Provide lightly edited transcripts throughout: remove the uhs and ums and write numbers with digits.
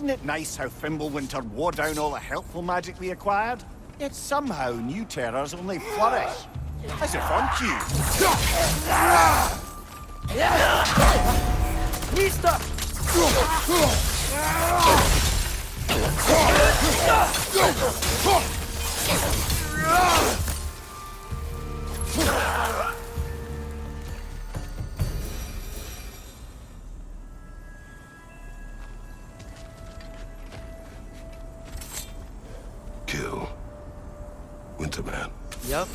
Wasn't it nice how Fimbulwinter wore down all the helpful magic we acquired? Yet somehow new terrors only flourish. As if on cue. Mista! Kill Winterman. Yup,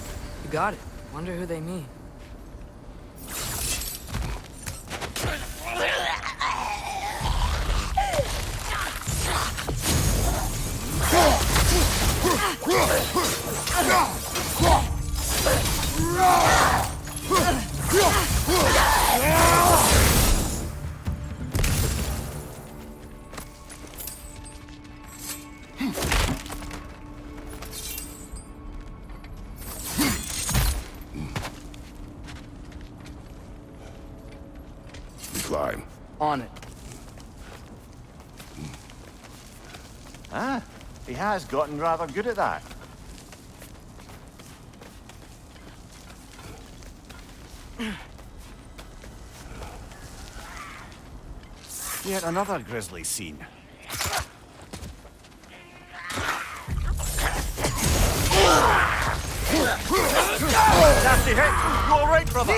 you got it. Wonder who they mean. Climb. On it. Ah, he has gotten rather good at that. Yet another grisly scene. Nasty hit! You all right, brother?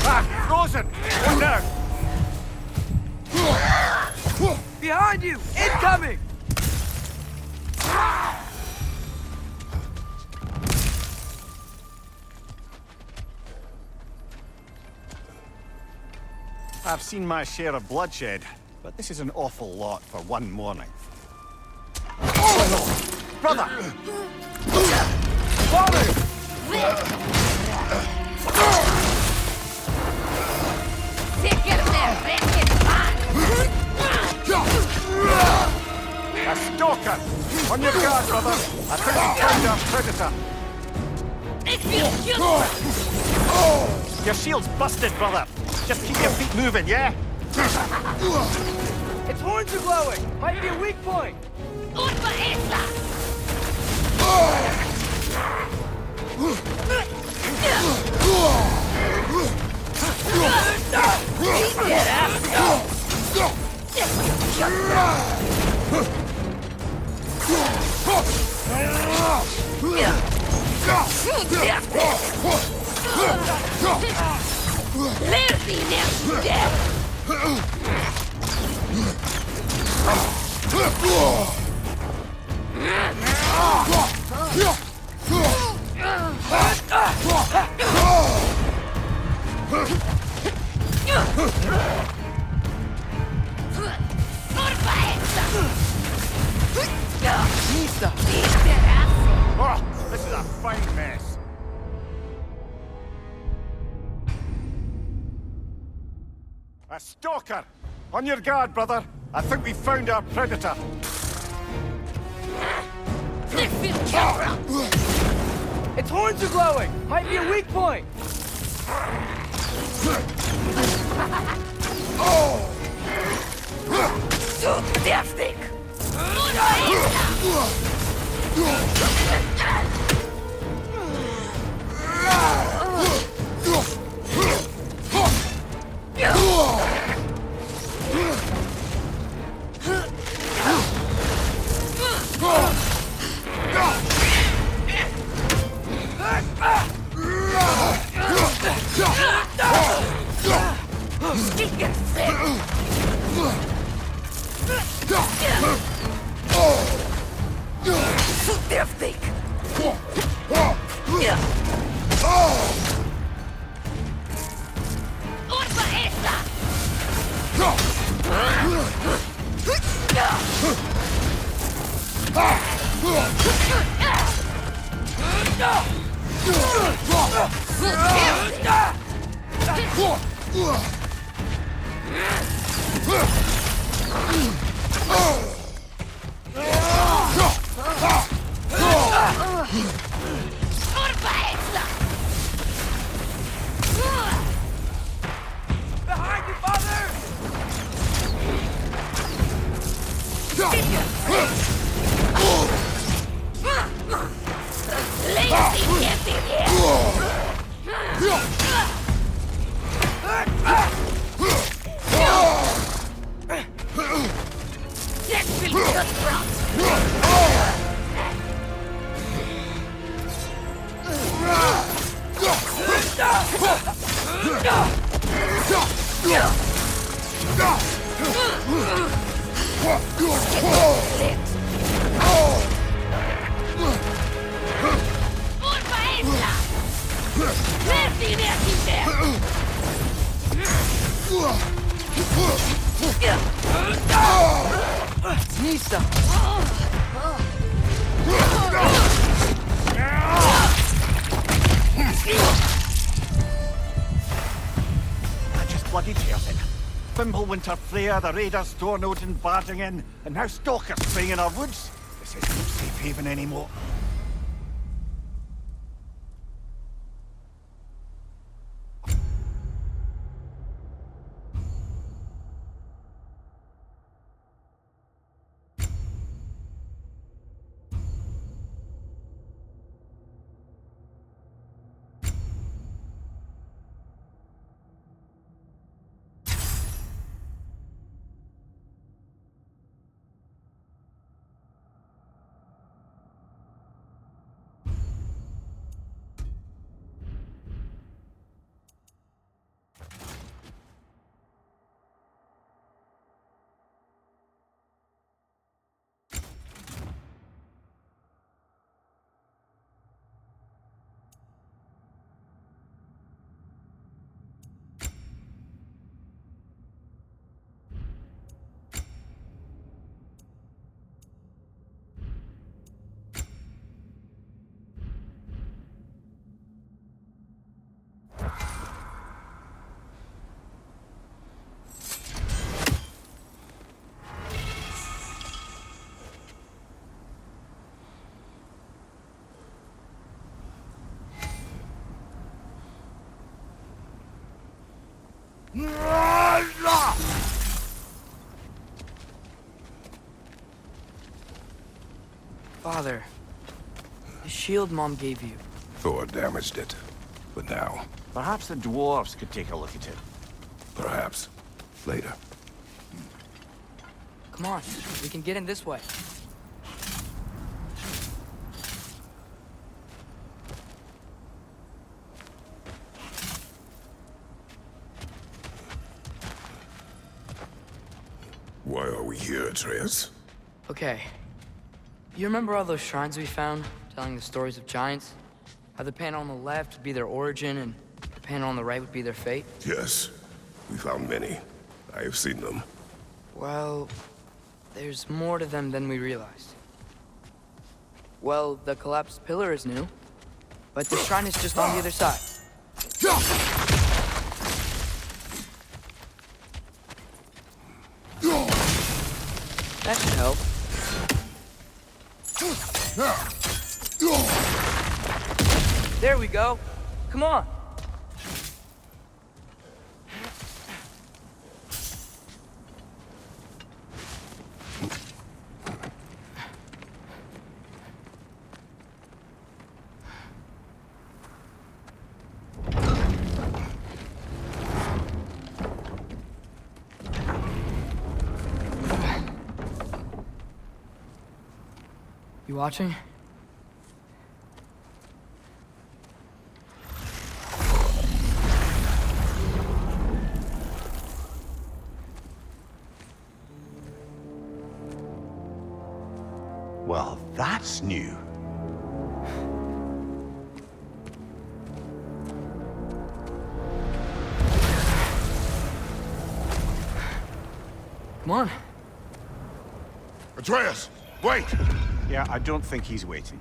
Ah, frozen! One down! Behind you! Incoming! I've seen my share of bloodshed, but this is an awful lot for one morning. Oh no! Brother! A stalker! On your guard, brother! I think we found our predator! Your shield's busted, brother! Just keep your feet moving, yeah? Its horns are glowing! Might be a weak point! Oh, this is a fine mess. A stalker! On your guard, brother! I think we found our predator! Its horns are glowing! Might be a weak point! Behind you, father! Nisa! I just bloody tears it. Fimbulwinter Freya, the raiders, Stornodin barging in, and now stalkers spraying in our woods. This isn't no safe haven anymore. Father, the shield Mom gave you. Thor damaged it. But now, Perhaps the dwarves could take a look at it. perhaps, later. Come on, we can get in this way. Why are we here, Atreus? Okay. You remember all those shrines we found, telling the stories of giants? How the panel on the left would be their origin, and the panel on the right would be their fate? Yes, we found many. I have seen them. Well, there's more to them than we realized. Well, the collapsed pillar is new, but the shrine is just on the other side. That should help. There we go. Come on. You watching? Well, that's new. Come on. Atreus, wait! Yeah, I don't think he's waiting.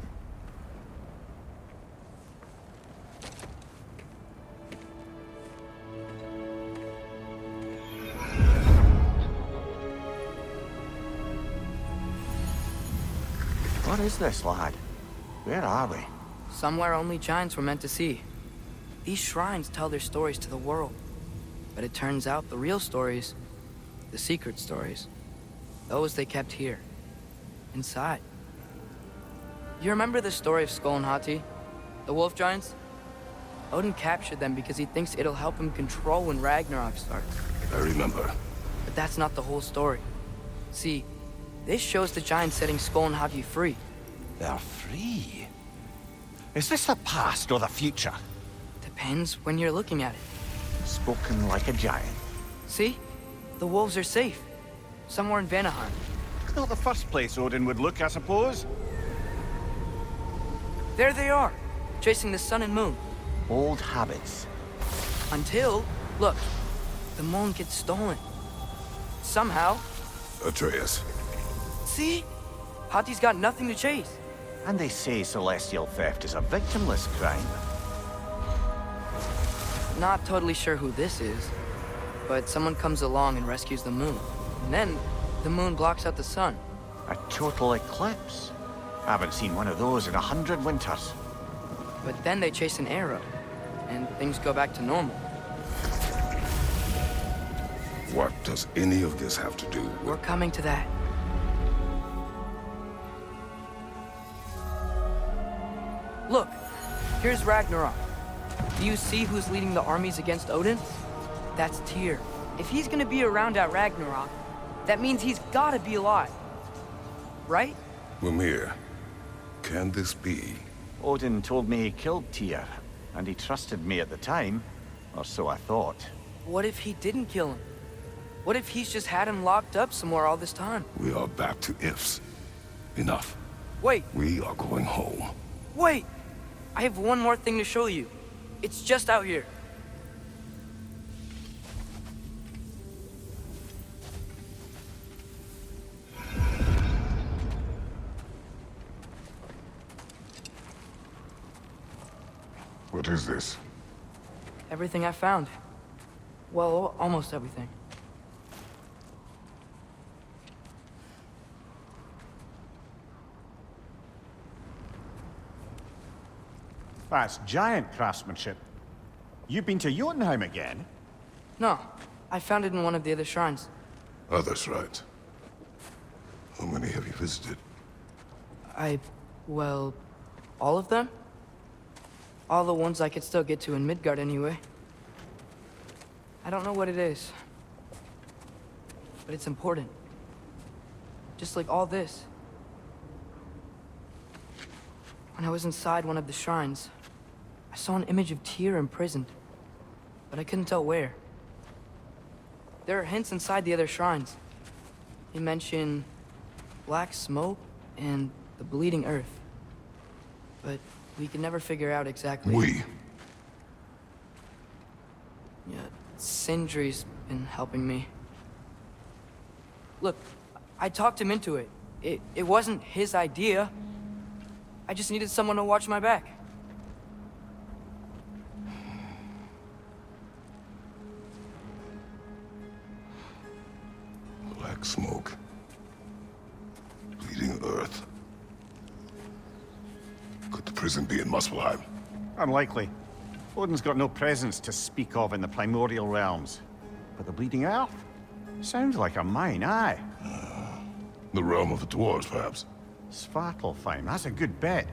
What is this, lad? Where are we? Somewhere only giants were meant to see. These shrines tell their stories to the world. But it turns out the real stories, the secret stories, those they kept here, inside. You remember the story of Skull and Hati, the wolf giants? Odin captured them because he thinks it'll help him control when Ragnarok starts. I remember. But that's not the whole story. See, this shows the giants setting Skull and Hati free. They're free. Is this the past or the future? Depends when you're looking at it. Spoken like a giant. See? The wolves are safe. Somewhere in Vanaheim. Not the first place Odin would look, I suppose. There they are, chasing the sun and moon. Old habits. Until, look, the moon gets stolen. Somehow. Atreus. See? Hati's got nothing to chase. And they say celestial theft is a victimless crime. Not totally sure who this is, but someone comes along and rescues the moon. And then, the moon blocks out the sun. A total eclipse. I haven't seen one of those in 100 winters. But then they chase an arrow, and things go back to normal. What does any of this have to do with... We're coming to that. Look, here's Ragnarok. Do you see who's leading the armies against Odin? That's Tyr. If he's gonna be around at Ragnarok, that means he's gotta be alive. Right? Mimir, can this be? Odin told me he killed Tyr, and he trusted me at the time, or so I thought. What if he didn't kill him? What if he's just had him locked up somewhere all this time? We are back to ifs. Enough. Wait, We are going home. wait! I have one more thing to show you. It's just out here. What is this? Everything I found. Well, almost everything. That's giant craftsmanship. You've been to Jotunheim again? No, I found it in one of the other shrines. Others, right? How many have you visited? Well, all of them? All the ones I could still get to in Midgard anyway. I don't know what it is. But it's important. Just like all this. When I was inside one of the shrines, I saw an image of Tyr imprisoned. But I couldn't tell where. There are hints inside the other shrines. They mention black smoke and the bleeding earth. But we could never figure out exactly. We. Yeah, Sindri's been helping me. Look, I talked him into it. It wasn't his idea. I just needed someone to watch my back. Black smoke. Bleeding earth. Could the prison be in Muspelheim? Unlikely. Odin's got no presence to speak of in the primordial realms. But the Bleeding Earth? Sounds like a mine, aye. The realm of the dwarves, perhaps? Svartalfheim, that's a good bet.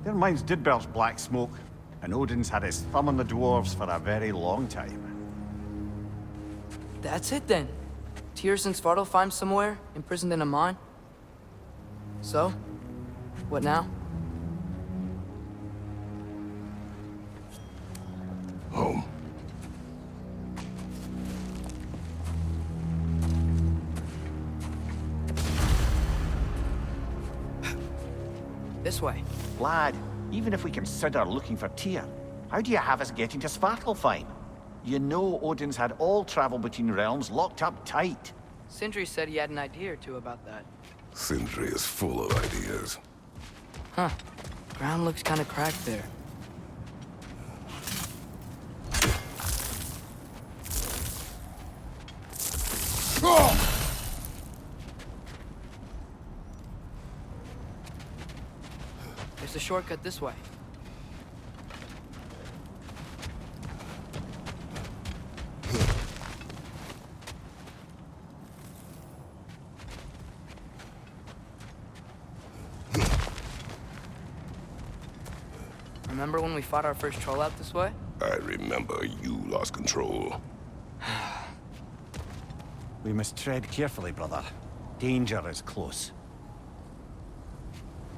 Their mines did belch black smoke, and Odin's had his thumb on the dwarves for a very long time. That's it then. Tyr's in Svartalfheim somewhere, imprisoned in a mine. So, what now? Home. This way. Lad, even if we consider looking for Tyr, how do you have us getting to Svartalfheim? You know Odin's had all travel between realms locked up tight. Sindri said he had an idea or two about that. Sindri is full of ideas. Huh. Ground looks kind of cracked there. shortcut this way. Remember when we fought our first troll out this way? I remember you lost control. We must tread carefully, brother. Danger is close.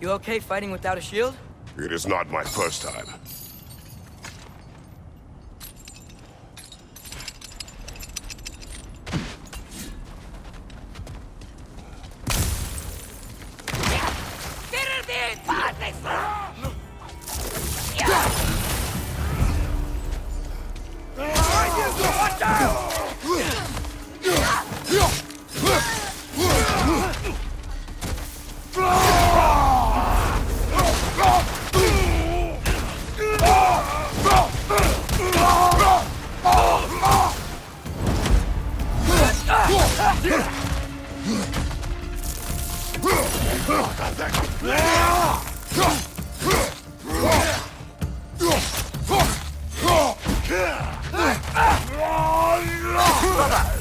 You okay fighting without a shield? It is not my first time.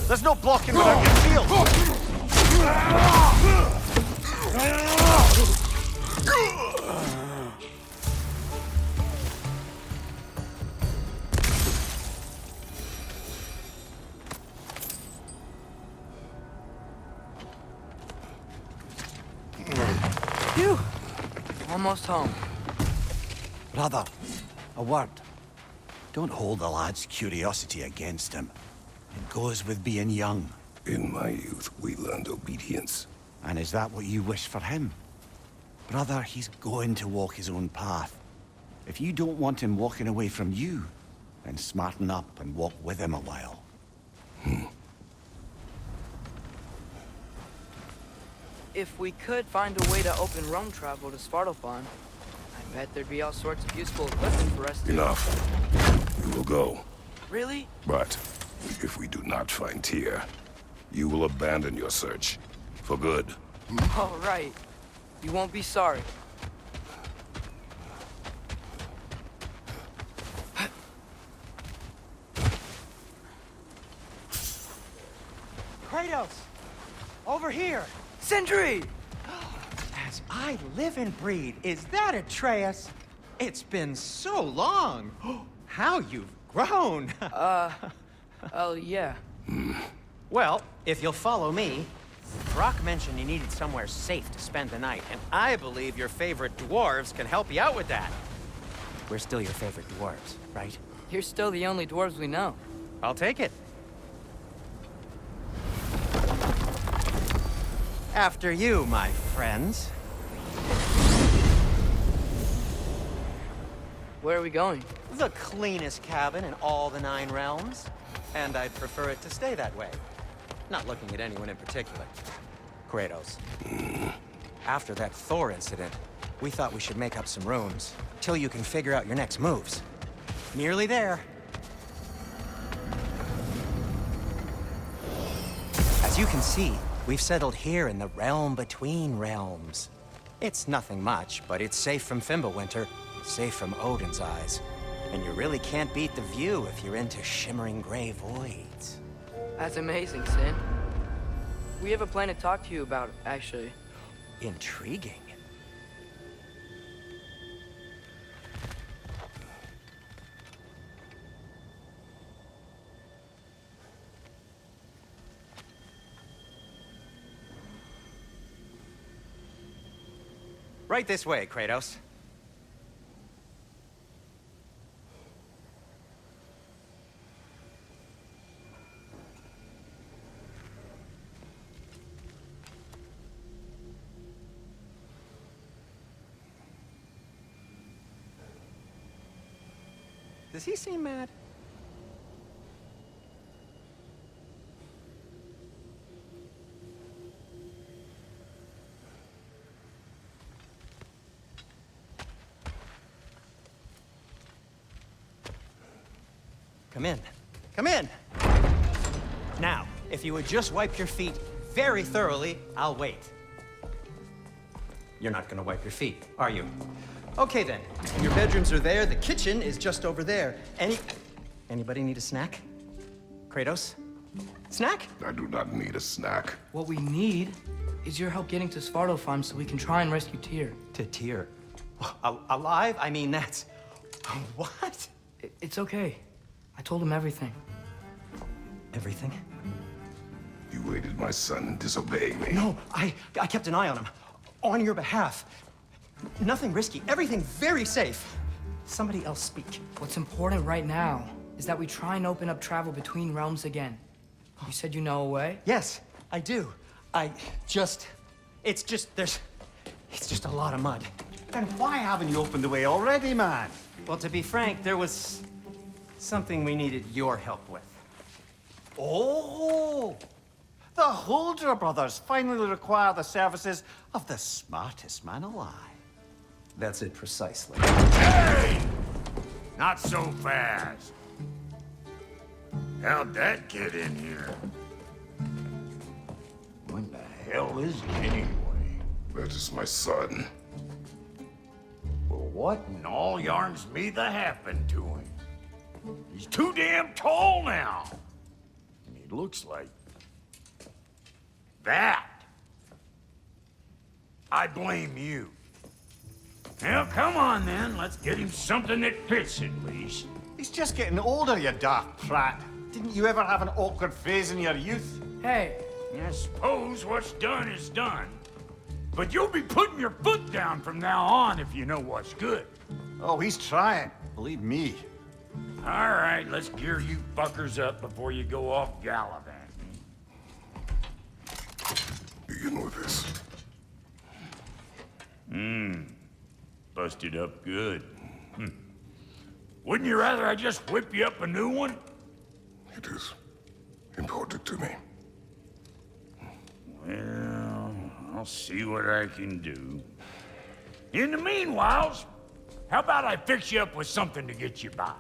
There's no blocking without your shield! Phew! Almost home. Brother, a word. Don't hold the lad's curiosity against him. It goes with being young. In my youth, we learned obedience. And is that what you wish for him? Brother, he's going to walk his own path. If you don't want him walking away from you, then smarten up and walk with him a while. If we could find a way to open roam travel to Svartalfheim, I bet there'd be all sorts of useful equipment for us to... Enough. We will go. Really? But if we do not find Tyr, you will abandon your search. For good. All right. You won't be sorry. Kratos! Over here! Sentry! As I live and breathe, is that Atreus? It's been so long! How you've grown! Oh, yeah. Well, if you'll follow me, Brock mentioned you needed somewhere safe to spend the night, and I believe your favorite dwarves can help you out with that. We're still your favorite dwarves, right? You're still the only dwarves we know. I'll take it. After you, my friends. Where are we going? The cleanest cabin in all the 9 realms. And I'd prefer it to stay that way. Not looking at anyone in particular. Kratos. After that Thor incident, we thought we should make up some rooms, till you can figure out your next moves. Nearly there. As you can see, we've settled here in the realm between realms. It's nothing much, but it's safe from Fimbulwinter, safe from Odin's eyes. And you really can't beat the view if you're into shimmering gray voids. That's amazing, Sin. We have a plan to talk to you about, actually. Intriguing. Right this way, Kratos. Does he seem mad? Come in. Come in! Now, if you would just wipe your feet very thoroughly, I'll wait. You're not gonna wipe your feet, are you? Okay then, your bedrooms are there, the kitchen is just over there. Anybody need a snack? Kratos? Snack? I do not need a snack. What we need is your help getting to Svartalfheim so we can try and rescue Tyr. To Tyr? Alive? I mean, that's... What? It's okay. I told him everything. Everything? You aided my son and disobeyed me. No, I kept an eye on him. On your behalf. Nothing risky, everything very safe. Somebody else speak. What's important right now is that we try and open up travel between realms again. You said you know a way? Yes, I do. It's just a lot of mud. Then why haven't you opened the way already, man? Well, to be frank, there was something we needed your help with. Oh! The Holder brothers finally require the services of the smartest man alive. That's it precisely. Hey! Not so fast. How'd that get in here? When the hell is he anyway? That is my son. Well, what in all yarns me that happened to him? He's too damn tall now. And he looks like... that. I blame you. Well, come on then. Let's get him something that fits at least. He's just getting older, you daft prat. Didn't you ever have an awkward phase in your youth? Hey, I suppose what's done is done. But you'll be putting your foot down from now on if you know what's good. Oh, he's trying. Believe me. All right, let's gear you fuckers up before you go off gallivanting. Begin with this. Busted up good. Wouldn't you rather I just whip you up a new one? It is important to me. Well, I'll see what I can do. In the meanwhile, how about I fix you up with something to get you by?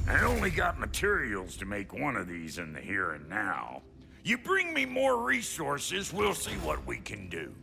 I only got materials to make one of these in the here and now. You bring me more resources, we'll see what we can do.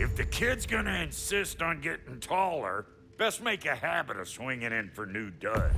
If the kid's gonna insist on getting taller, best make a habit of swinging in for new duds.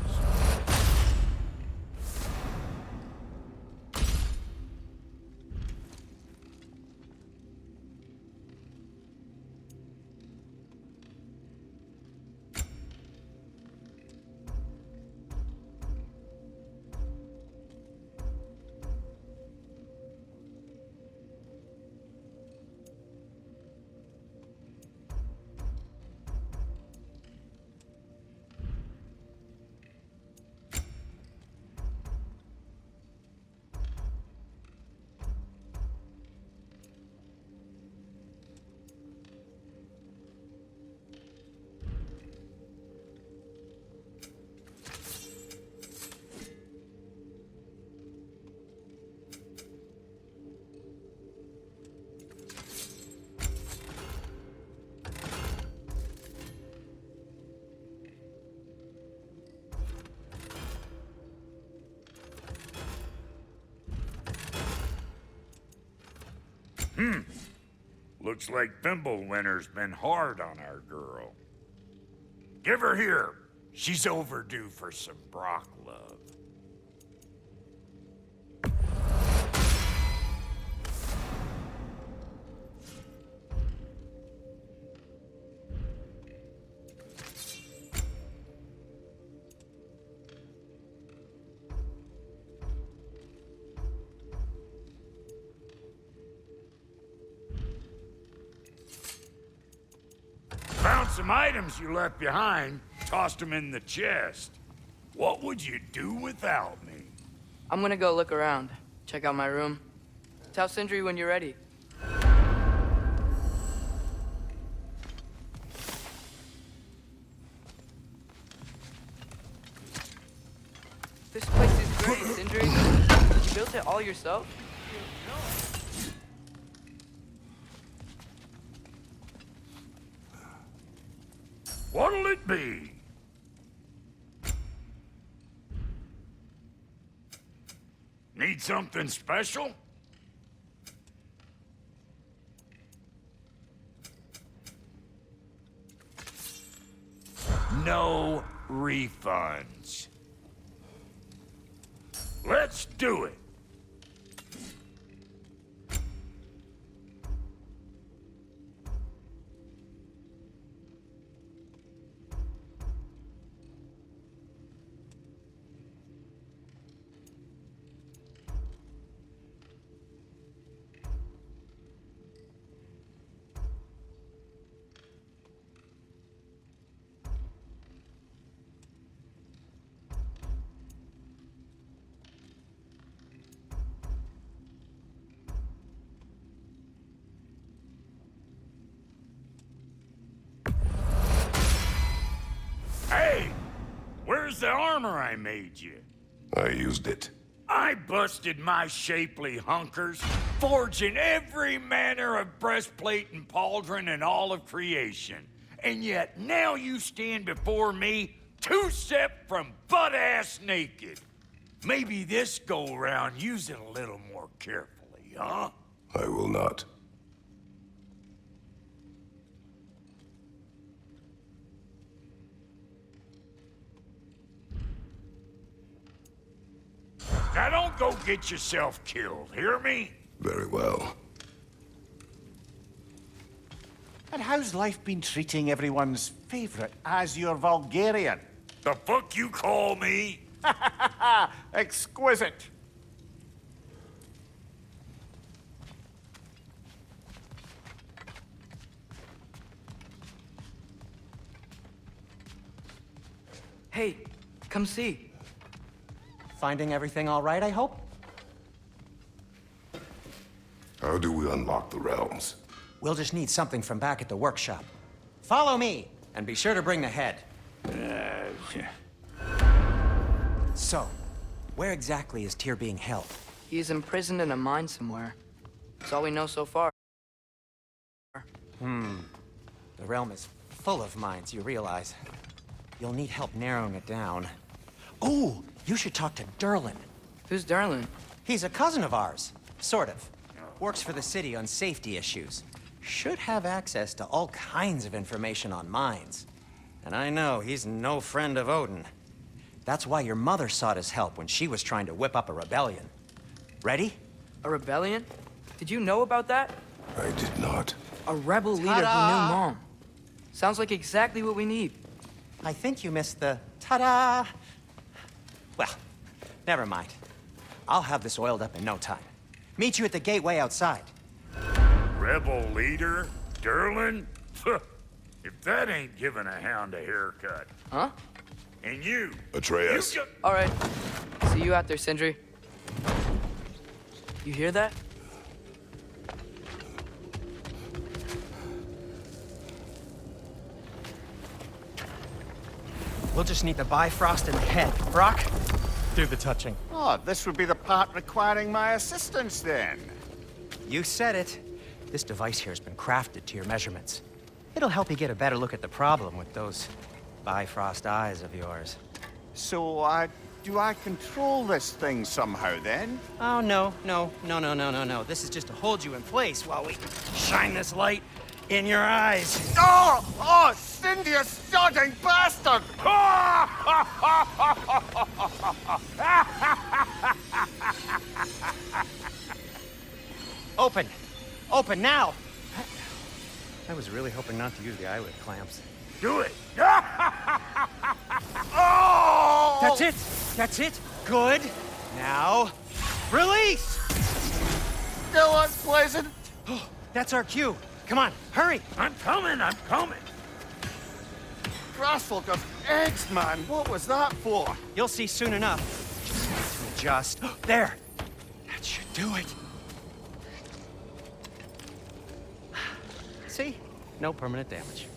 Looks like Fimbulwinter's been hard on our girl. Give her here. She's overdue for some Brock love. Found some items you left behind, tossed them in the chest. What would you do without me? I'm gonna go look around, check out my room. Tell Sindri when you're ready. This place is great, Sindri. You built it all yourself? What'll it be? Need something special? No refunds. Let's do it. Hey! Where's the armor I made you? I used it. I busted my shapely hunkers, forging every manner of breastplate and pauldron in all of creation. And yet now you stand before me, two-step from butt-ass naked. Maybe this go-round use it a little more carefully, huh? I will not. Now don't go get yourself killed, hear me? Very well. And how's life been treating everyone's favorite Azure Vulgarian? The fuck you call me? Exquisite. Hey, come see. Finding everything all right, I hope? How do we unlock the realms? We'll just need something from back at the workshop. Follow me, and be sure to bring the head. So, where exactly is Tyr being held? He's imprisoned in a mine somewhere. That's all we know so far. The realm is full of mines, you realize. You'll need help narrowing it down. Oh, you should talk to Durlin. Who's Darlin? He's a cousin of ours, sort of. Works for the city on safety issues. Should have access to all kinds of information on mines. And I know he's no friend of Odin. That's why your mother sought his help when she was trying to whip up a rebellion. Ready? A rebellion? Did you know about that? I did not. A rebel leader who knew Mom. Sounds like exactly what we need. I think you missed the ta-da. Well, never mind. I'll have this oiled up in no time. Meet you at the gateway outside. Rebel leader? Durlin? If that ain't giving a hound a haircut. Huh? And you... Atreus. You All right. See you out there, Sindri. You hear that? We'll just need the Bifrost in the head. Brock, do the touching. Oh, this would be the part requiring my assistance then. You said it. This device here has been crafted to your measurements. It'll help you get a better look at the problem with those Bifrost eyes of yours. So I Do I control this thing somehow, then? Oh, no. This is just to hold you in place while we shine this light in your eyes. Oh! Oh, Cindy, you sodding bastard! Open! Open now! I was really hoping not to use the eyelid clamps. Do it! Oh! That's it! That's it! Good! Now, release! Still unpleasant. That's our cue. Come on, hurry! I'm coming! Grassful of eggs, man. What was that for? You'll see soon enough. Just need to adjust. There! That should do it. See? No permanent damage.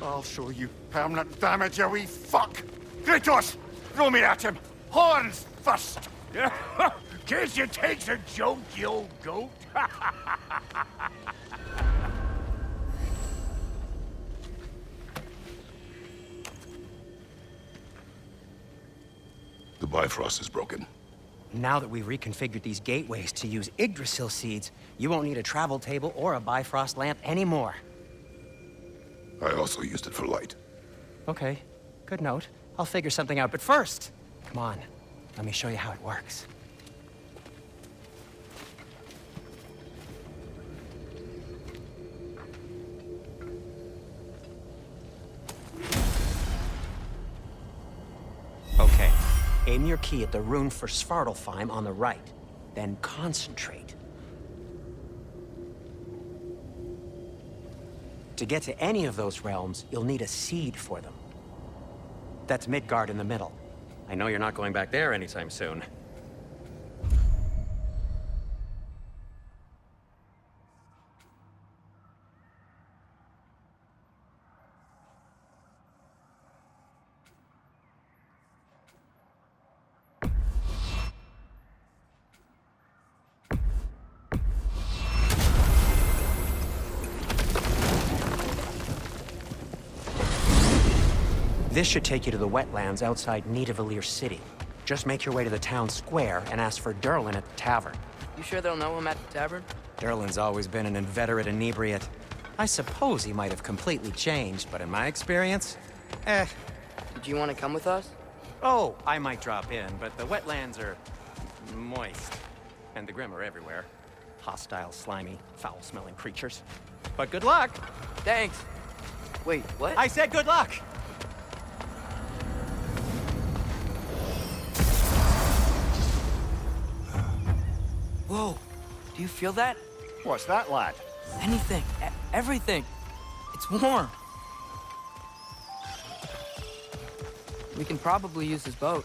I'll show you permanent damage, you wee fuck. Kratos, throw me at him. Horns first. Guess you takes a joke, you old goat. The Bifrost is broken. Now that we've reconfigured these gateways to use Yggdrasil seeds, you won't need a travel table or a Bifrost lamp anymore. I also used it for light. Okay, good note. I'll figure something out, but first, come on, let me show you how it works. Okay, aim your key at the rune for Svartalfheim on the right, then concentrate. To get to any of those realms, you'll need a seed for them. That's Midgard in the middle. I know you're not going back there anytime soon. This should take you to the wetlands outside Nidavellir City. Just make your way to the town square and ask for Derlin at the tavern. You sure they'll know him at the tavern? Derlin's always been an inveterate inebriate. I suppose he might have completely changed, but in my experience, Did you want to come with us? Oh, I might drop in, but the wetlands are moist. And the Grim are everywhere. Hostile, slimy, foul-smelling creatures. But good luck! Thanks. Wait, what? I said good luck! Whoa, do you feel that? What's that, lad? Anything, everything. It's warm. We can probably use this boat,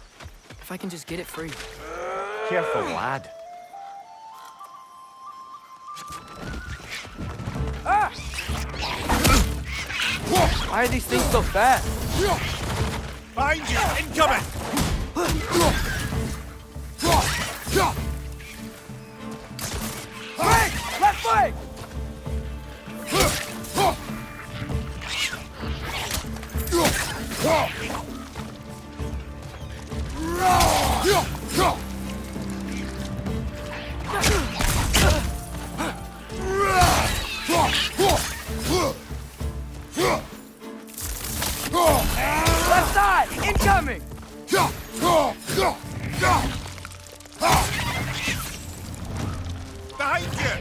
if I can just get it free. Careful, lad. Ah! Why are these things so fast? Behind you! Incoming! Right! Left leg! Left side! Incoming! Behind you!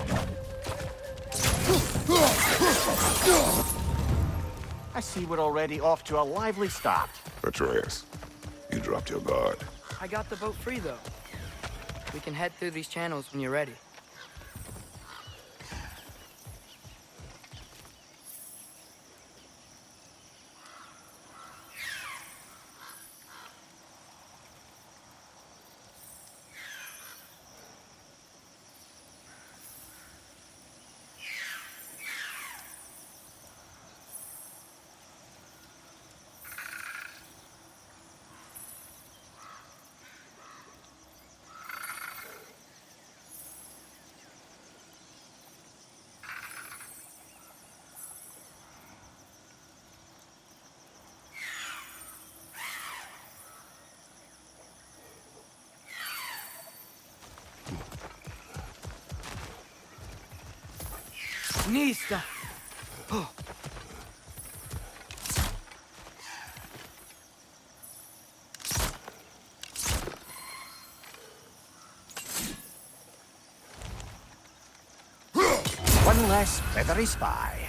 I see we're already off to a lively start. Atreus, you dropped your guard. I got the boat free, though. We can head through these channels when you're ready. Nista. One less feathery spy.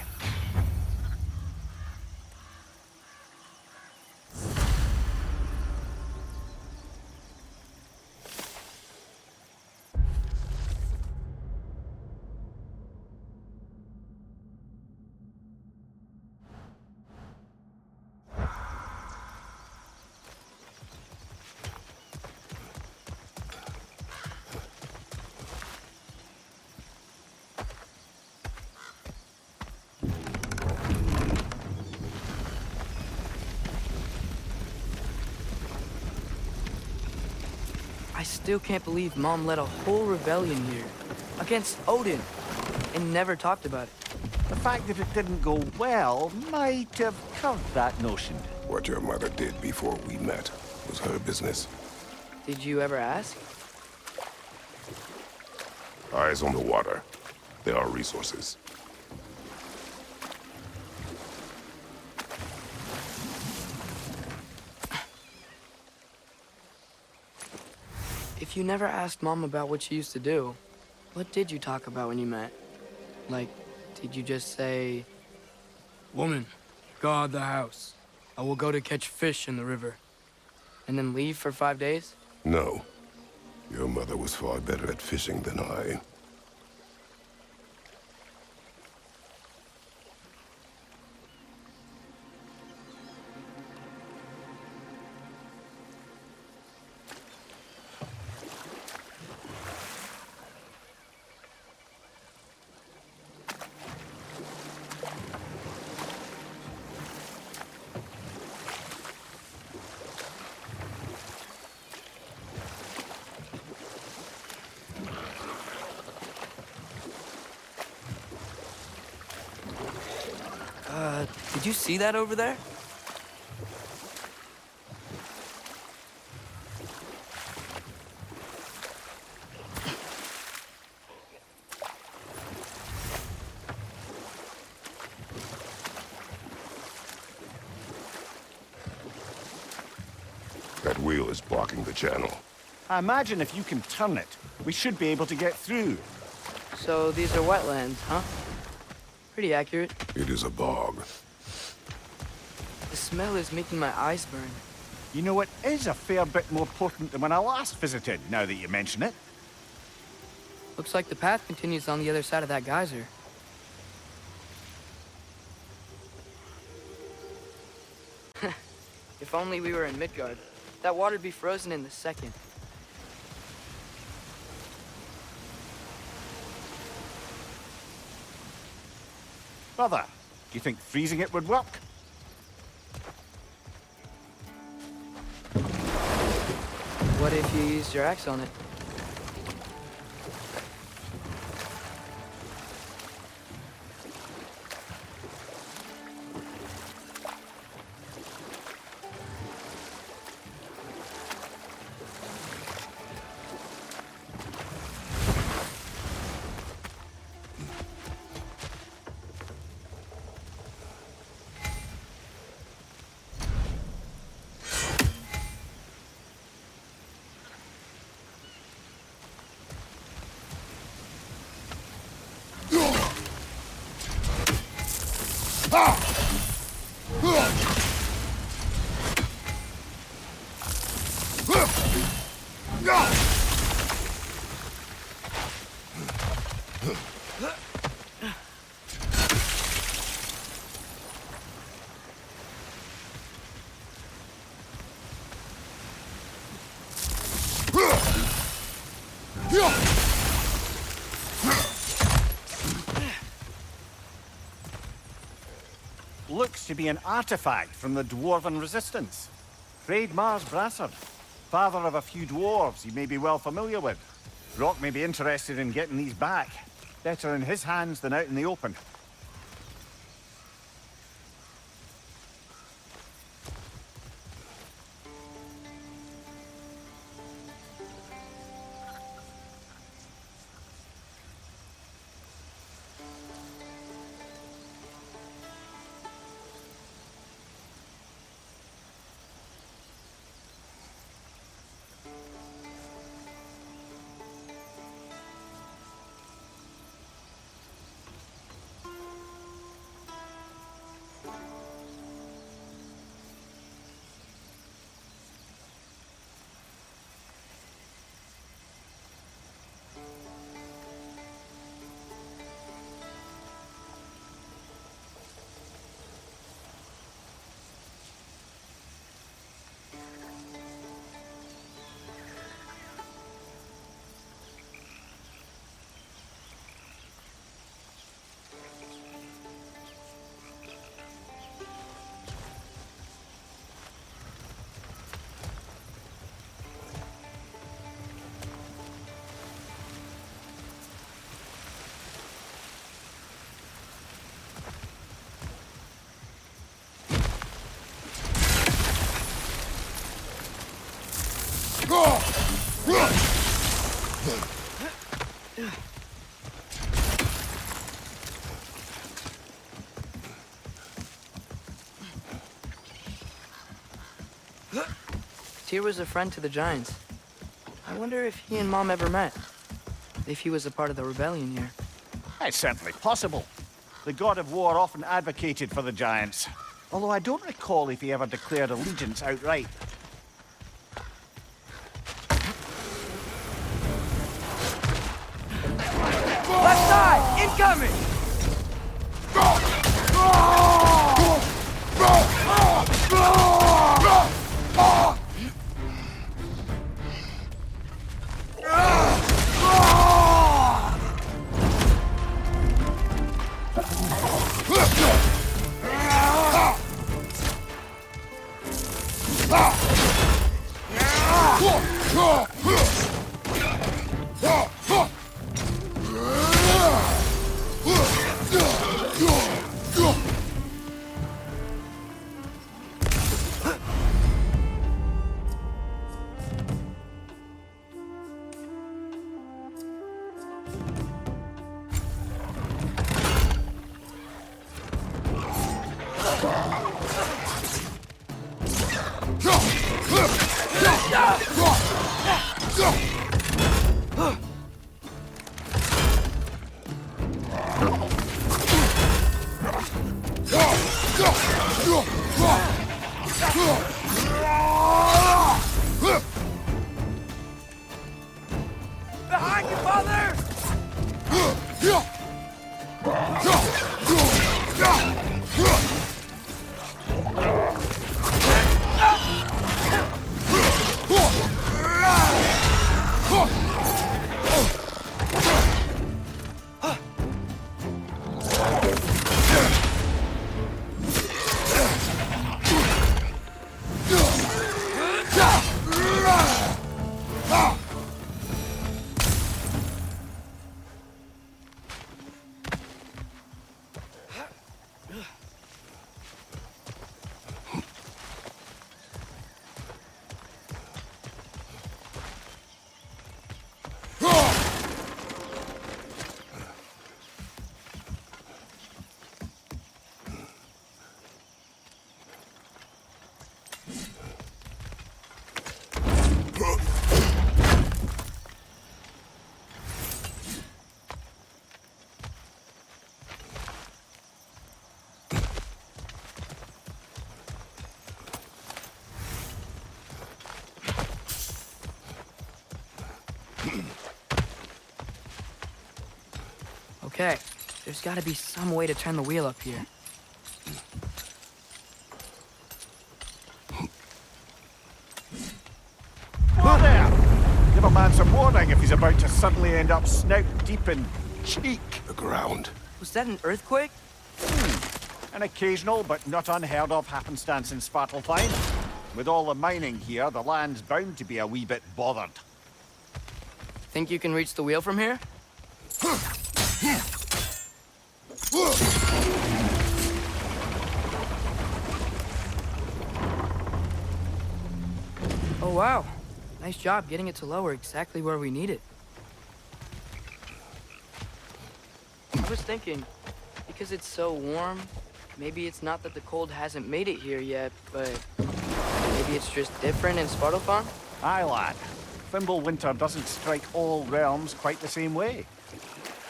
I still can't believe Mom led a whole rebellion here. Against Odin. And never talked about it. The fact that it didn't go well might have curbed that notion. What your mother did before we met was her business. Did you ever ask? Eyes on the water. There are resources. If you never asked Mom about what she used to do, what did you talk about when you met? Like, did you just say, "Woman, guard the house. I will go to catch fish in the river," and then leave for 5 days? No. Your mother was far better at fishing than I. Did you see that over there? That wheel is blocking the channel. I imagine if you can turn it, we should be able to get through. So these are wetlands, huh? Pretty accurate. It is a bog. The smell is making my eyes burn. You know, it is a fair bit more potent than when I last visited, now that you mention it. Looks like the path continues on the other side of that geyser. If only we were in Midgard. That water'd be frozen in the second. Brother, do you think freezing it would work? What if you used your axe on it? Looks to be an artifact from the Dwarven Resistance. Mars Brassard, father of a few dwarves you may be well familiar with. Rock may be interested in getting these back. Better in his hands than out in the open. Tyr was a friend to the Giants. I wonder if he and Mom ever met. If he was a part of the rebellion here. It's certainly possible. The god of war often advocated for the Giants. Although I don't recall if he ever declared allegiance outright. Left side! Incoming! Behind you, father! Okay, there's gotta be some way to turn the wheel up here. Who there? Give a man some warning if he's about to suddenly end up snout deep in cheek. The ground. Was that an earthquake? An occasional but not unheard of happenstance in Svartalfheim. With all the mining here, the land's bound to be a wee bit bothered. Think you can reach the wheel from here? Oh wow, nice job getting it to lower exactly where we need it. I was thinking, because it's so warm, maybe it's not that the cold hasn't made it here yet, but maybe it's just different in Svartalfheim? Aye, lad. Thimble winter doesn't strike all realms quite the same way.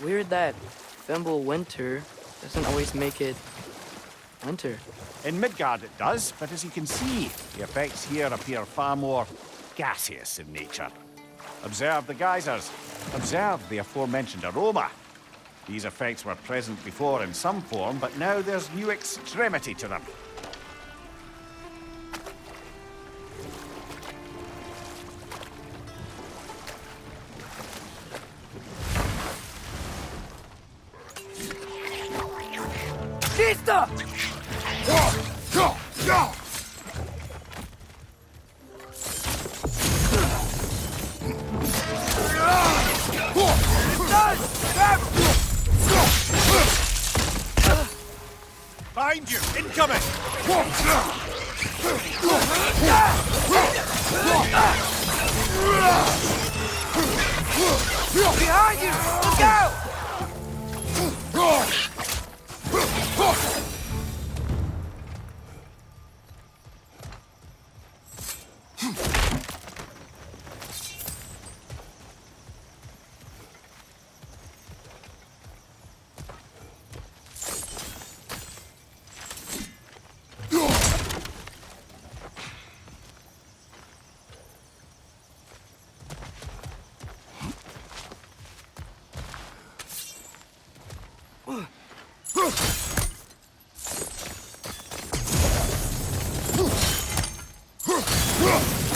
Weird that Thimble winter doesn't always make it winter. In Midgard it does, but as you can see, the effects here appear far more gaseous in nature. Observe the geysers. Observe the aforementioned aroma. These effects were present before in some form, but now there's new extremity to them. Kista! Behind you! Incoming! Ugh!